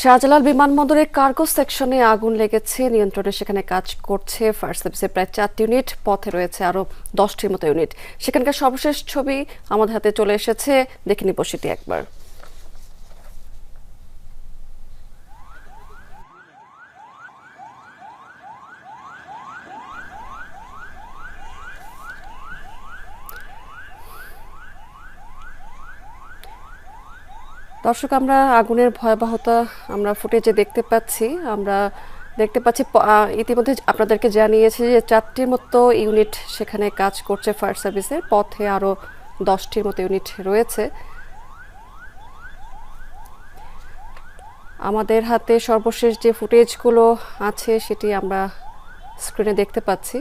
শাহজালাল বিমানবন্দরে কার্গো সেকশনে আগুন লেগেছে। নিয়ন্ত্রণে সেখানে কাজ করছে ফায়ার সার্ভিসের প্রায় 4টি ইউনিট, পথে রয়েছে আরো 10টির মতো ইউনিট। সেখানকার সর্বশেষ ছবি আমাদের হাতে চলে এসেছে, দেখে নিব সেটি একবার। দর্শক, আমরা আগুনের ভয়াবহতা আমরা ফুটেজে দেখতে পাচ্ছি। ইতিমধ্যে আপনাদেরকে জানিয়েছি যে 4টির মতো ইউনিট সেখানে কাজ করছে ফায়ার সার্ভিসের, পথে আরো 10টির মতো ইউনিট রয়েছে। আমাদের হাতে সর্বশেষ যে ফুটেজগুলো আছে সেটি আমরা স্ক্রিনে দেখতে পাচ্ছি।